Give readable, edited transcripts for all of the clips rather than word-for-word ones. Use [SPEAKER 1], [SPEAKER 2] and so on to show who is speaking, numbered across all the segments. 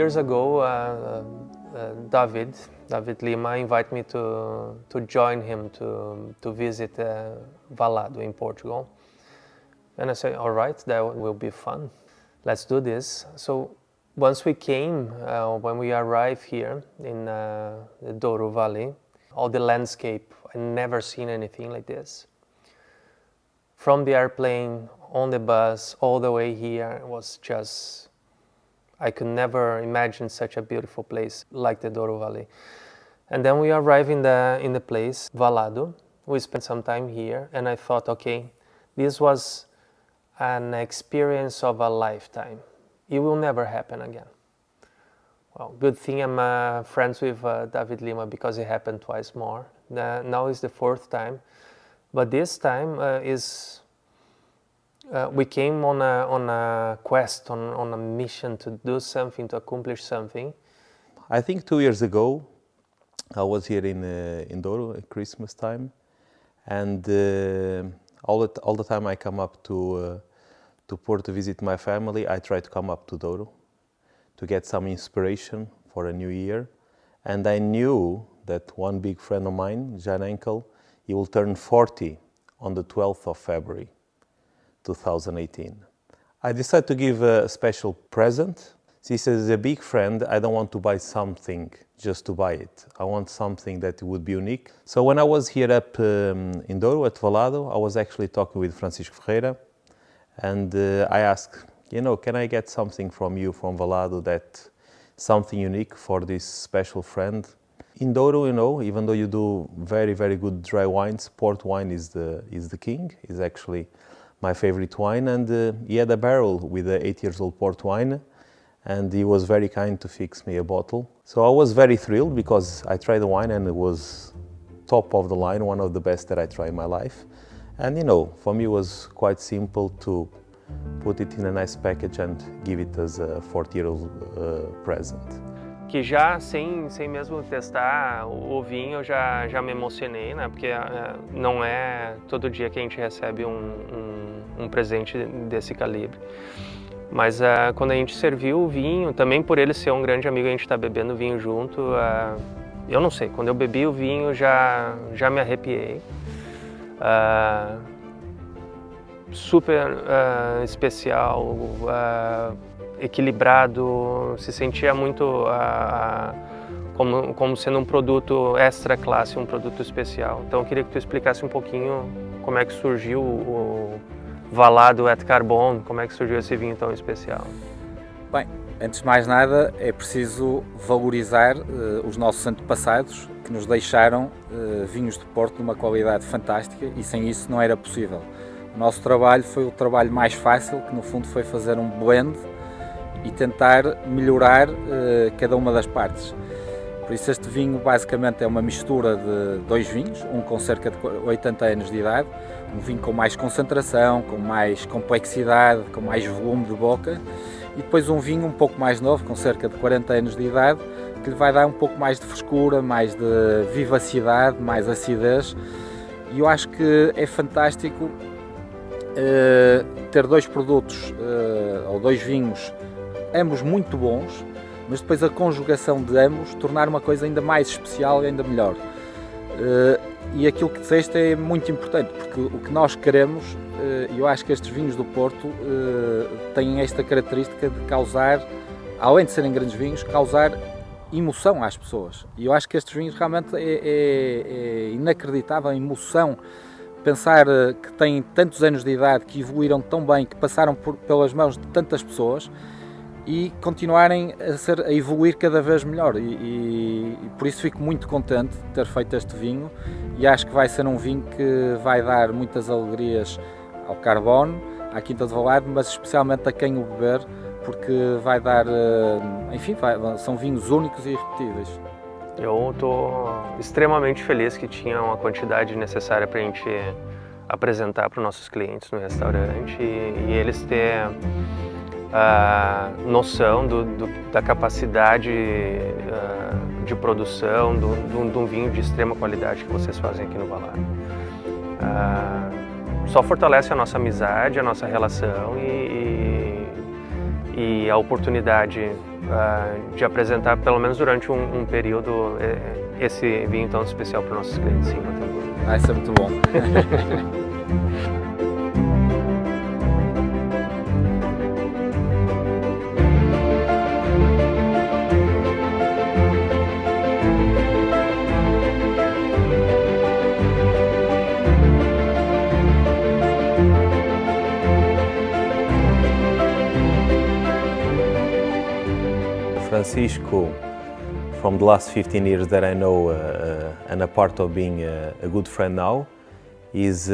[SPEAKER 1] years ago, David Lima invited me to join him to visit Vallado in Portugal. And I said, all right, that will be fun. Let's do this. So once we came, when we arrived here in the Douro Valley, all the landscape, I never seen anything like this. From the airplane, on the bus, all the way here, it was just, I could never imagine such a beautiful place like the Douro Valley. And then we arrived in the place, Vallado. We spent some time here, and I thought, okay, this was an experience of a lifetime. It will never happen again. Well, good thing I'm friends with David Lima, because it happened twice more. Now is the fourth time. But this time we came on a quest, on a mission to do something, to accomplish something.
[SPEAKER 2] I think 2 years ago, I was here in Douro at Christmas time, and all the time I come up to Porto to visit my family, I try to come up to Douro to get some inspiration for a new year. And I knew that one big friend of mine, Jan Enkel, he will turn 40 on the 12th of February, 2018. I decided to give a special present. He says, as a big friend, I don't want to buy something just to buy it. I want something that would be unique. So when I was here up in Douro at Vallado, I was actually talking with Francisco Ferreira, and I asked, can I get something from you, from Vallado, something unique for this special friend? In Douro, even though you do very, very good dry wines, port wine is the king, is actually my favorite wine. And he had a barrel with an 8 years old port wine, and he was very kind to fix me a bottle. So I was very thrilled, because I tried the wine and it was top of the line, one of the best that I tried in my life. And for me it was quite simple to put it in a nice package and give it as a 40-year-old present.
[SPEAKER 1] Que já sem mesmo testar o vinho, eu já me emocionei, né? Porque não é todo dia que a gente recebe um presente desse calibre. Mas quando a gente serviu o vinho, também por ele ser um grande amigo, a gente está bebendo vinho junto, eu não sei, quando eu bebi o vinho já me arrepiei. Super especial, equilibrado, se sentia muito como sendo um produto extra classe, um produto especial. Então eu queria que tu explicasse um pouquinho como é que surgiu o Vallado et Carbon, como é que surgiu esse vinho tão especial.
[SPEAKER 3] Bem, antes de mais nada é preciso valorizar os nossos antepassados, que nos deixaram vinhos de Porto de uma qualidade fantástica, e sem isso não era possível. O nosso trabalho foi o trabalho mais fácil, que no fundo foi fazer um blend e tentar melhorar cada uma das partes. Por isso este vinho basicamente é uma mistura de dois vinhos, um com cerca de 80 anos de idade, um vinho com mais concentração, com mais complexidade, com mais volume de boca, e depois um vinho um pouco mais novo, com cerca de 40 anos de idade, que lhe vai dar um pouco mais de frescura, mais de vivacidade, mais acidez. E eu acho que é fantástico ter dois produtos ou dois vinhos, ambos muito bons, mas depois a conjugação de ambos tornar uma coisa ainda mais especial e ainda melhor. E aquilo que disseste é muito importante, porque o que nós queremos, eu acho que estes vinhos do Porto têm esta característica de causar, além de serem grandes vinhos, causar emoção às pessoas. E eu acho que estes vinhos realmente é inacreditável a emoção. Pensar que têm tantos anos de idade, que evoluíram tão bem, que passaram pelas mãos de tantas pessoas e continuarem a evoluir cada vez melhor. E por isso fico muito contente de ter feito este vinho, e acho que vai ser um vinho que vai dar muitas alegrias ao Carbono, à Quinta de Vallado, mas especialmente a quem o beber, porque vai dar, enfim, são vinhos únicos e irrepetíveis.
[SPEAKER 1] Eu estou extremamente feliz que tinha uma quantidade necessária para a gente apresentar para os nossos clientes no restaurante e eles ter a noção da capacidade de produção de um vinho de extrema qualidade que vocês fazem aqui no Vallado. Só fortalece a nossa amizade, a nossa relação e a oportunidade de apresentar, pelo menos durante um período, esse vinho tão especial para os nossos clientes. Sim,
[SPEAKER 3] Ah, isso é muito bom.
[SPEAKER 2] Francisco, from the last 15 years that I know and a part of being a good friend now, is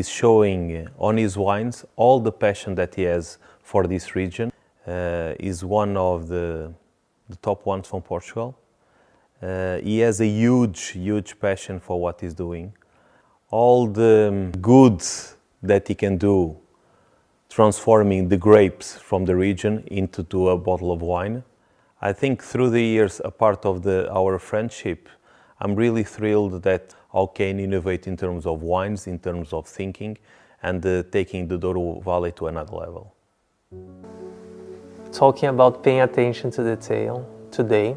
[SPEAKER 2] showing on his wines all the passion that he has for this region. He's one of the top ones from Portugal. He has a huge passion for what he's doing. All the good that he can do, transforming the grapes from the region into a bottle of wine. I think through the years, a part of our friendship, I'm really thrilled that how can innovate in terms of wines, in terms of thinking, and taking the Douro Valley to another level.
[SPEAKER 1] Talking about paying attention to detail, today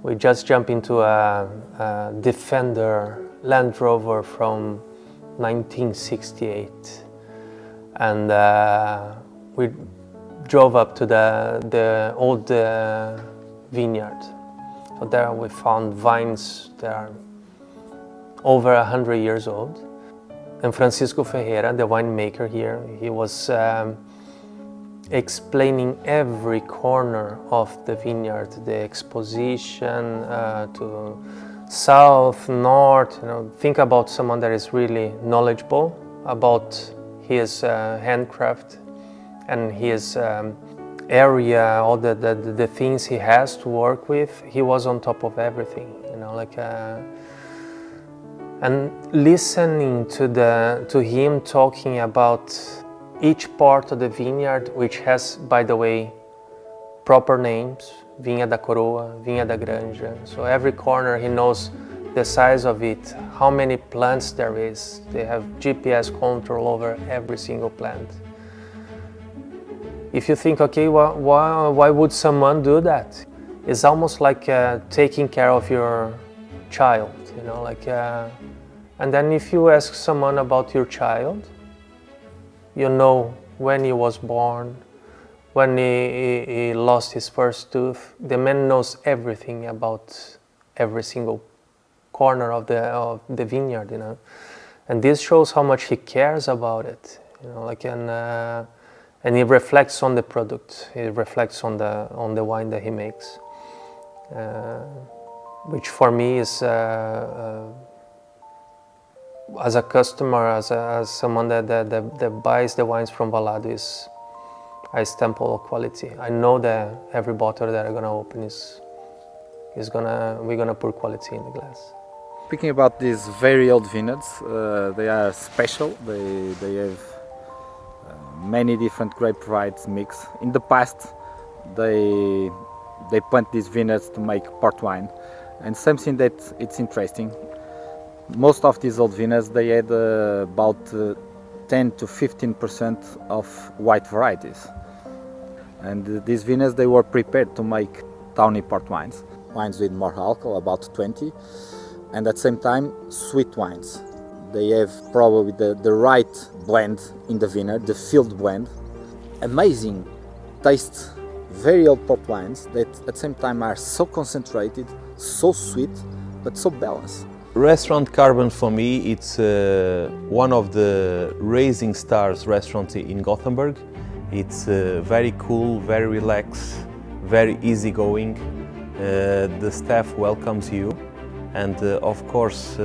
[SPEAKER 1] we just jumped into a Defender Land Rover from 1968, and we drove up to the old vineyard. So there we found vines that are over 100 years old. And Francisco Ferreira, the winemaker here, he was explaining every corner of the vineyard, the exposition to south, north. You know, think about someone that is really knowledgeable about his handcraft and his area, all the things he has to work with. He was on top of everything, you know, like and listening to him talking about each part of the vineyard, which has, by the way, proper names: Vinha da Coroa, Vinha da Granja. So every corner he knows the size of it, how many plants there is. They have GPS control over every single plant. If you think, okay, why would someone do that? It's almost like taking care of your child, you know, like, and then if you ask someone about your child, you know when he was born, when he lost his first tooth. The man knows everything about every single corner of the vineyard, you know, and this shows how much he cares about it, you know, like, and he reflects on the product. He reflects on the wine that he makes, which for me is, as a customer, as someone that buys the wines from Vallado, is a stamp of quality. I know that every bottle that I'm gonna open we're gonna pour quality in the glass.
[SPEAKER 3] Speaking about these very old vineyards, they are special. They have many different grape varieties mixed. In the past, they plant these vineyards to make port wine, and something that it's interesting. Most of these old vineyards, they had about 10 to 15% of white varieties, and these vineyards, they were prepared to make tawny port wines with more alcohol, about 20, and at the same time sweet wines. They have probably the right blend in the vineyard, the field blend. Amazing taste, very old port wines that at the same time are so concentrated, so sweet, but so balanced.
[SPEAKER 2] Restaurant Carbon for me, it's one of the rising stars restaurants in Gothenburg. It's very cool, very relaxed, very easygoing. The staff welcomes you, and of course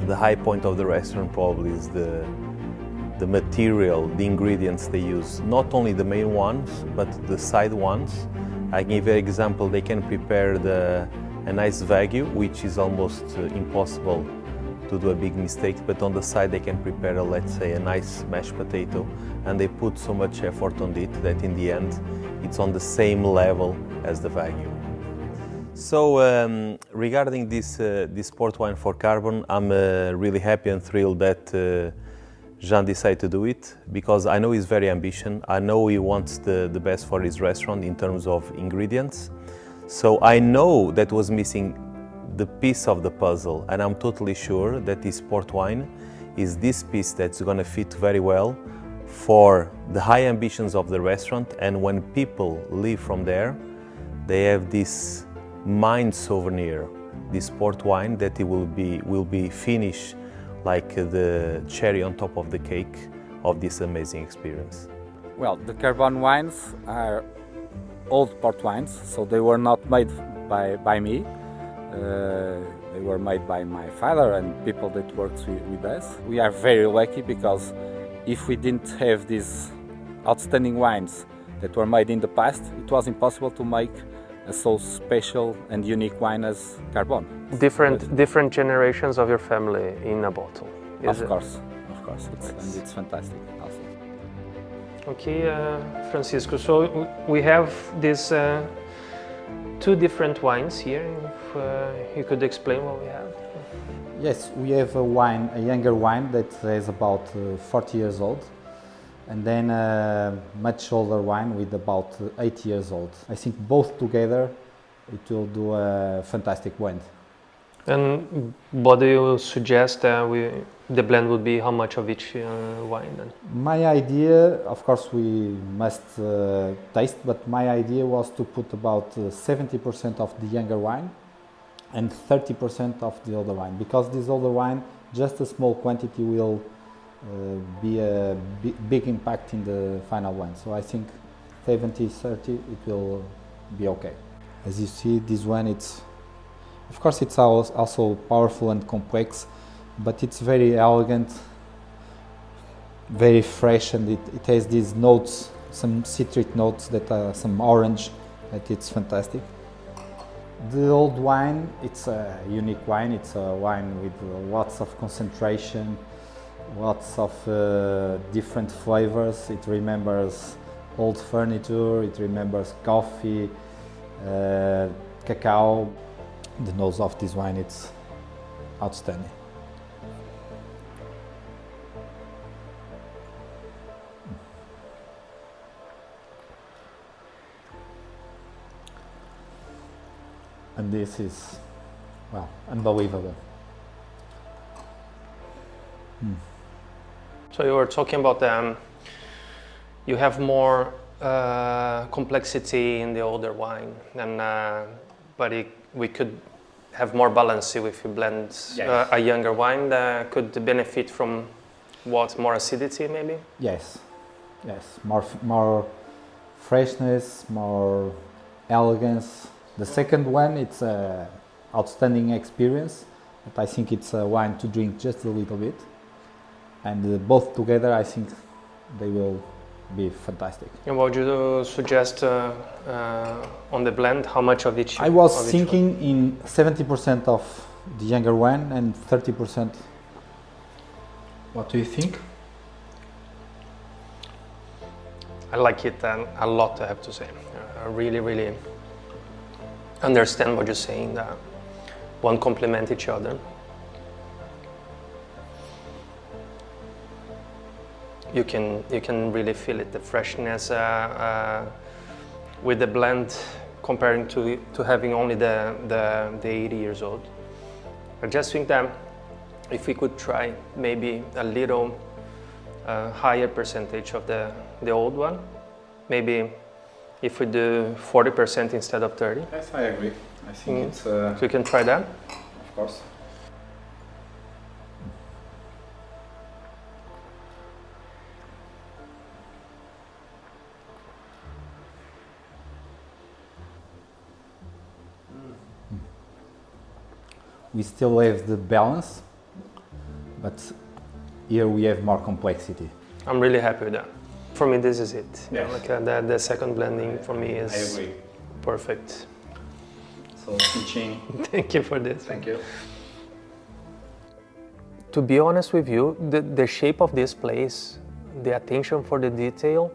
[SPEAKER 2] the high point of the restaurant probably is the material, the ingredients they use. Not only the main ones, but the side ones. I give an example. They can prepare a nice Wagyu, which is almost impossible to do a big mistake, but on the side they can prepare, let's say, a nice mashed potato, and they put so much effort on it that in the end it's on the same level as the Wagyu. So regarding this port wine for Carbon, I'm really happy and thrilled that Jean decided to do it because I know he's very ambitious. I know he wants the best for his restaurant in terms of ingredients. So I know that was missing the piece of the puzzle, and I'm totally sure that this port wine is this piece that's going to fit very well for the high ambitions of the restaurant. And when people leave from there, they have this mind souvenir, this port wine that it will be finished like the cherry on top of the cake of this amazing experience.
[SPEAKER 3] Well, the Carbon wines are old port wines, so they were not made by me. They were made by my father and people that worked with us. We are very lucky because if we didn't have these outstanding wines that were made in the past, it was impossible to make a so special and unique wine as Carbon.
[SPEAKER 1] Different generations of your family in a bottle.
[SPEAKER 3] Of course, it's fantastic also.
[SPEAKER 1] Okay, Francisco, so we have these two different wines here. If you could explain what we have.
[SPEAKER 4] Yes, we have a younger wine that is about 40 years old, and then a much older wine with about 80 years old. I think both together it will do a fantastic blend.
[SPEAKER 1] And what do you suggest the blend would be? How much of each wine then?
[SPEAKER 4] My idea, of course we must taste, but my idea was to put about 70% of the younger wine and 30% of the older wine, because this older wine, just a small quantity will be a big impact in the final wine. So I think 70-30 it will be okay. As you see, this one, of course it's also powerful and complex, but it's very elegant, very fresh, and it has these notes, some citric notes that are some orange, that it's fantastic. The old wine, it's a unique wine. It's a wine with lots of concentration, lots of different flavors. It remembers old furniture, it remembers coffee, cacao. The nose of this wine, it's outstanding. And this is, well, unbelievable.
[SPEAKER 1] So you were talking about you have more complexity in the older wine, and but we could have more balance if you blend a younger wine that could benefit from what, more acidity maybe?
[SPEAKER 4] Yes, more freshness, more elegance. The second one, it's an outstanding experience, but I think it's a wine to drink just a little bit. And both together, I think they will be fantastic.
[SPEAKER 1] And what would you suggest on the blend? How much of each?
[SPEAKER 4] I was thinking in 70% of the younger wine and 30%. What do you think?
[SPEAKER 1] I like it a lot, I have to say. I really understand what you're saying, that one complement each other. You can really feel it, the freshness with the blend, comparing to having only the 80 years old. I just think that if we could try maybe a little higher percentage of the old one, maybe if we do 40% instead of 30.
[SPEAKER 4] Yes, I agree. I think it's...
[SPEAKER 1] So you can try that?
[SPEAKER 4] Of course. We still have the balance, but here we have more complexity.
[SPEAKER 1] I'm really happy with that. For me, this is it.
[SPEAKER 4] Yes.
[SPEAKER 1] Like the second blending for me is
[SPEAKER 4] I agree.
[SPEAKER 1] Perfect.
[SPEAKER 4] So, teaching.
[SPEAKER 1] Thank you for this.
[SPEAKER 4] Thank you.
[SPEAKER 1] To be honest with you, the shape of this place, the attention for the detail,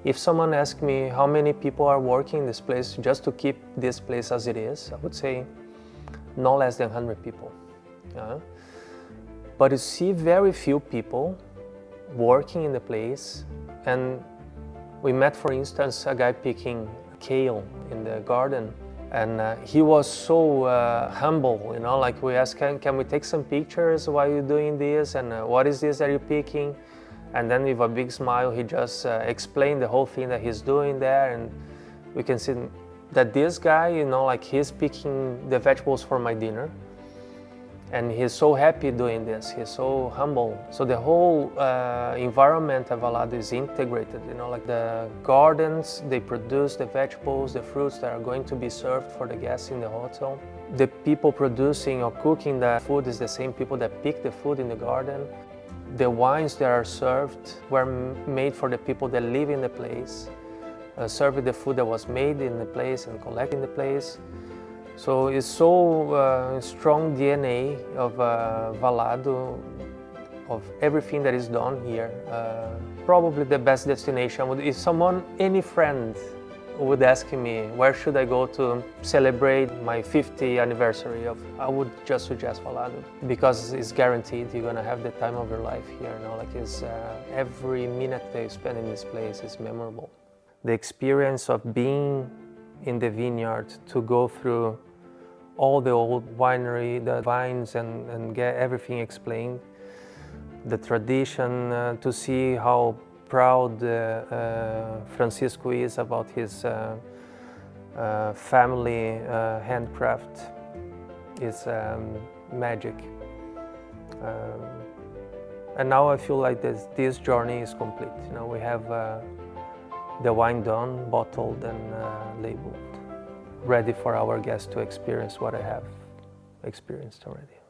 [SPEAKER 1] if someone asked me how many people are working in this place just to keep this place as it is, I would say no less than 100 people. But you see very few people working in the place, and we met, for instance, a guy picking kale in the garden, and he was so humble, you know, like we asked, can we take some pictures while you're doing this, and what is this that you're picking? And then with a big smile, he just explained the whole thing that he's doing there, and we can see that this guy, you know, like he's picking the vegetables for my dinner, and he's so happy doing this. He's so humble. So the whole environment of Vallado is integrated, you know, like the gardens, they produce the vegetables, the fruits that are going to be served for the guests in the hotel. The people producing or cooking the food is the same people that pick the food in the garden. The wines that are served were made for the people that live in the place, serving the food that was made in the place and collected in the place. So it's so strong DNA of Vallado, of everything that is done here. Probably the best destination. If someone, any friend, would ask me, where should I go to celebrate my 50th anniversary of, I would just suggest Vallado, because it's guaranteed you're gonna have the time of your life here. You know, like it's, every minute that you spend in this place is memorable. The experience of being in the vineyard, to go through all the old winery, the vines, and get everything explained, the tradition, to see how proud Francisco is about his family handcraft is magic. And now I feel like this journey is complete. You know, we have the wine done, bottled, and labeled, ready for our guests to experience what I have experienced already.